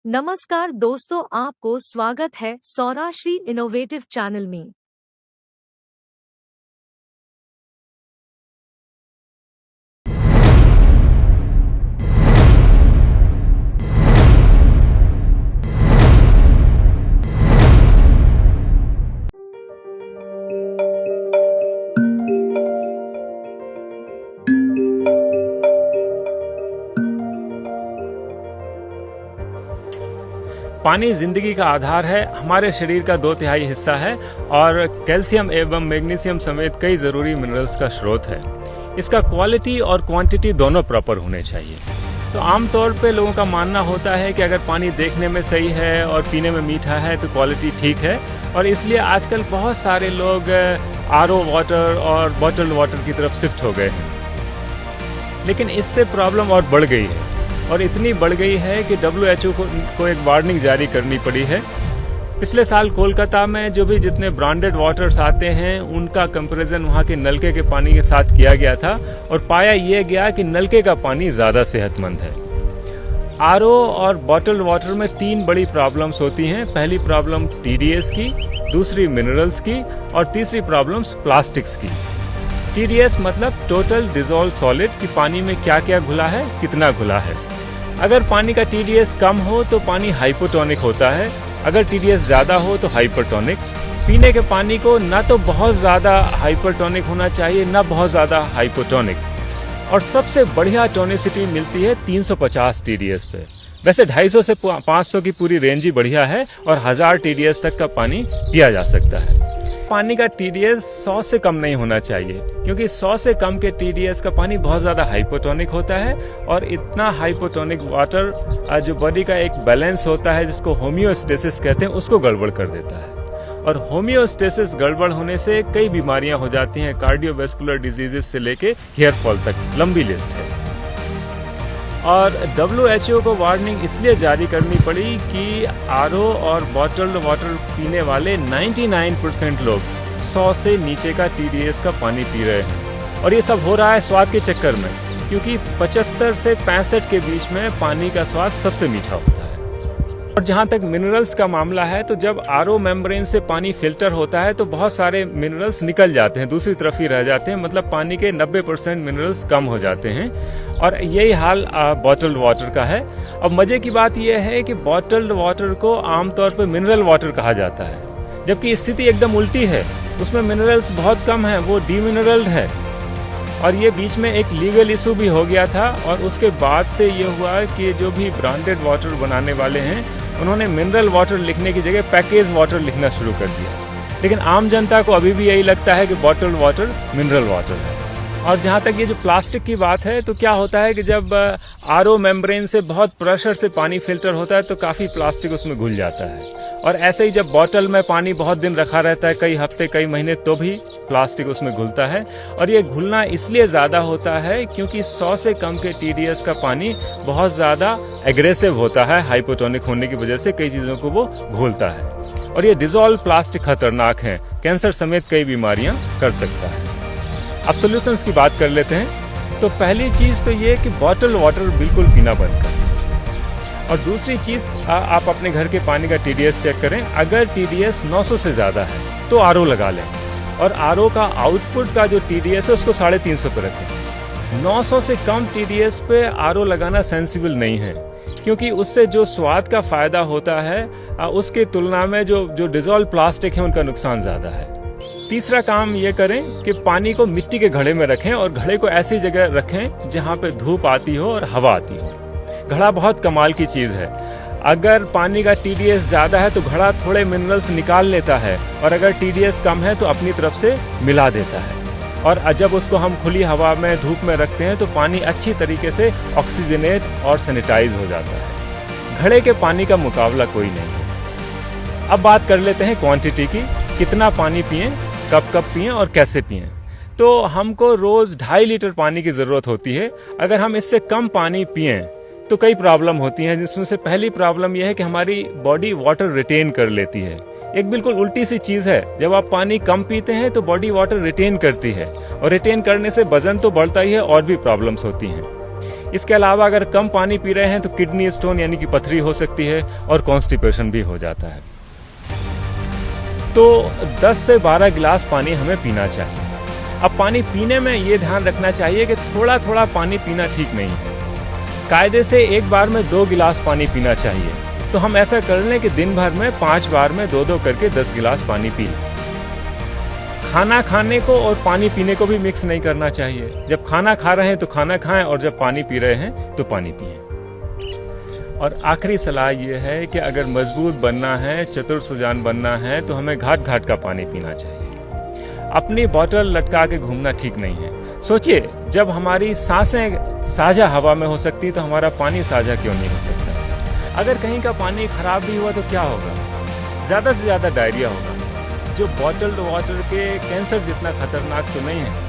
नमस्कार दोस्तों, आपको स्वागत है सौराश्री इनोवेटिव चैनल में। पानी जिंदगी का आधार है। हमारे शरीर का 2/3 हिस्सा है और कैल्शियम एवं मैग्नीशियम समेत कई जरूरी मिनरल्स का स्रोत है। इसका क्वालिटी और क्वांटिटी दोनों प्रॉपर होने चाहिए। तो आमतौर पे लोगों का मानना होता है कि अगर पानी देखने में सही है और पीने में मीठा है तो क्वालिटी ठीक है, और इसलिए आजकल बहुत सारे लोग आरओ वाटर और बॉटल्ड वाटर की तरफ शिफ्ट हो गए हैं। लेकिन इससे प्रॉब्लम और बढ़ गई है, और इतनी बढ़ गई है कि WHO को एक वार्निंग जारी करनी पड़ी है। पिछले साल कोलकाता में जो भी जितने ब्रांडेड वाटर्स आते हैं उनका कंपैरिजन वहाँ के नलके के पानी के साथ किया गया था, और पाया यह गया कि नलके का पानी ज़्यादा सेहतमंद है। आरओ और बॉटल्ड वाटर में 3 बड़ी प्रॉब्लम्स होती हैं। पहली प्रॉब्लम TDS की, दूसरी मिनरल्स की, और तीसरी प्रॉब्लम्स प्लास्टिक्स की। TDS मतलब टोटल डिजॉल्व सॉलिड, कि पानी में क्या क्या घुला है, कितना घुला है। अगर पानी का TDS कम हो तो पानी हाइपोटोनिक होता है, अगर TDS ज़्यादा हो तो हाइपरटोनिक। पीने के पानी को ना तो बहुत ज़्यादा हाइपरटोनिक होना चाहिए, ना बहुत ज़्यादा हाइपोटोनिक, और सबसे बढ़िया टोनिसिटी मिलती है 350 TDS पे। वैसे 250 से 500 की पूरी रेंज ही बढ़िया है, और 1000 TDS तक का पानी पिया जा सकता है। पानी का TDS 100 से कम नहीं होना चाहिए, क्योंकि 100 से कम के TDS का पानी बहुत ज़्यादा हाइपोटोनिक होता है, और इतना हाइपोटोनिक वाटर जो बॉडी का एक बैलेंस होता है जिसको होम्योस्टेसिस कहते हैं, उसको गड़बड़ कर देता है। और होम्योस्टेसिस गड़बड़ होने से कई बीमारियां हो जाती हैं, कार्डियोवैस्कुलर डिजीजेस से लेके हेयर फॉल तक, लंबी लिस्ट है। और WHO को वार्निंग इसलिए जारी करनी पड़ी कि आरओ और बॉटल्ड वाटर पीने वाले 99% लोग 100 से नीचे का TDS का पानी पी रहे हैं, और ये सब हो रहा है स्वाद के चक्कर में, क्योंकि 75 से 65 के बीच में पानी का स्वाद सबसे मीठा होता है। और जहाँ तक मिनरल्स का मामला है, तो जब आरओ मेम्ब्रेन से पानी फिल्टर होता है तो बहुत सारे मिनरल्स निकल जाते हैं, दूसरी तरफ ही रह जाते हैं, मतलब पानी के 90% मिनरल्स कम हो जाते हैं। और यही हाल बॉटल्ड वाटर का है। अब मजे की बात यह है कि बॉटल्ड वाटर को आमतौर पर मिनरल वाटर कहा जाता है, जबकि स्थिति एकदम उल्टी है। उसमें मिनरल्स बहुत कम है, वो डीमिनरल्ड है। और ये बीच में एक लीगल इशू भी हो गया था, और उसके बाद से ये हुआ कि जो भी ब्रांडेड वाटर बनाने वाले हैं उन्होंने मिनरल वाटर लिखने की जगह पैकेज वाटर लिखना शुरू कर दिया। लेकिन आम जनता को अभी भी यही लगता है कि बॉटल्ड वाटर मिनरल वाटर है। और जहाँ तक ये जो प्लास्टिक की बात है, तो क्या होता है कि जब आरओ मेम्ब्रेन से बहुत प्रेशर से पानी फिल्टर होता है तो काफ़ी प्लास्टिक उसमें घुल जाता है। और ऐसे ही जब बॉटल में पानी बहुत दिन रखा रहता है, कई हफ्ते कई महीने, तो भी प्लास्टिक उसमें घुलता है। और ये घुलना इसलिए ज़्यादा होता है क्योंकि 100 से कम के TDS का पानी बहुत ज़्यादा एग्रेसिव होता है, हाइपोटोनिक होने की वजह से कई चीज़ों को वो घोलता है। और ये डिजॉल्व प्लास्टिक खतरनाक है, कैंसर समेत कई बीमारियाँ कर सकता है। अब सोल्यूशंस की बात कर लेते हैं। तो पहली चीज़ तो ये कि बॉटल वाटर बिल्कुल पीना बंद करें। और दूसरी चीज़, आप अपने घर के पानी का TDS चेक करें। अगर TDS 900 से ज़्यादा है तो आरओ लगा लें, और आरओ का आउटपुट का जो TDS है उसको 350 पर रखें। 900 से कम TDS पे आरओ लगाना सेंसिबल नहीं है, क्योंकि उससे जो स्वाद का फ़ायदा होता है उसके तुलना में जो डिजॉल्व प्लास्टिक है उनका नुकसान ज़्यादा है। तीसरा काम ये करें कि पानी को मिट्टी के घड़े में रखें, और घड़े को ऐसी जगह रखें जहाँ पे धूप आती हो और हवा आती हो। घड़ा बहुत कमाल की चीज़ है। अगर पानी का TDS ज़्यादा है तो घड़ा थोड़े मिनरल्स निकाल लेता है, और अगर TDS कम है तो अपनी तरफ से मिला देता है। और जब उसको हम खुली हवा में, धूप में रखते हैं तो पानी अच्छी तरीके से ऑक्सीजनेट और सैनिटाइज हो जाता है। घड़े के पानी का मुकाबला कोई नहीं है। अब बात कर लेते हैं क्वांटिटी की, कितना पानी पिएं, कब कब पिएं और कैसे पिएं। तो हमको रोज़ 2.5 लीटर पानी की ज़रूरत होती है। अगर हम इससे कम पानी पिएं तो कई प्रॉब्लम होती हैं, जिसमें से पहली प्रॉब्लम यह है कि हमारी बॉडी वाटर रिटेन कर लेती है। एक बिल्कुल उल्टी सी चीज़ है, जब आप पानी कम पीते हैं तो बॉडी वाटर रिटेन करती है, और रिटेन करने से वजन तो बढ़ता ही है और भी प्रॉब्लम्स होती हैं। इसके अलावा अगर कम पानी पी रहे हैं तो किडनी स्टोन यानी कि पथरी हो सकती है और कॉन्स्टिपेशन भी हो जाता है। तो 10 से 12 गिलास पानी हमें पीना चाहिए। अब पानी पीने में ये ध्यान रखना चाहिए कि थोड़ा थोड़ा पानी पीना ठीक नहीं है। कायदे से एक बार में 2 गिलास पानी पीना चाहिए, तो हम ऐसा कर लें कि दिन भर में 5 बार में 2-2 करके 10 गिलास पानी पी लें। खाना खाने को और पानी पीने को भी मिक्स नहीं करना चाहिए। जब खाना खा रहे हैं तो खाना खाएं और जब पानी पी रहे हैं तो पानी पिएं। और आखिरी सलाह ये है कि अगर मजबूत बनना है, चतुर सुजान बनना है, तो हमें घाट घाट का पानी पीना चाहिए। अपनी बोतल लटका के घूमना ठीक नहीं है। सोचिए, जब हमारी सांसें साझा हवा में हो सकती तो हमारा पानी साझा क्यों नहीं हो सकता। अगर कहीं का पानी खराब भी हुआ तो क्या होगा? ज़्यादा से ज़्यादा डायरिया होगा, जो बॉटल्ड वाटर के कैंसर जितना खतरनाक तो नहीं है।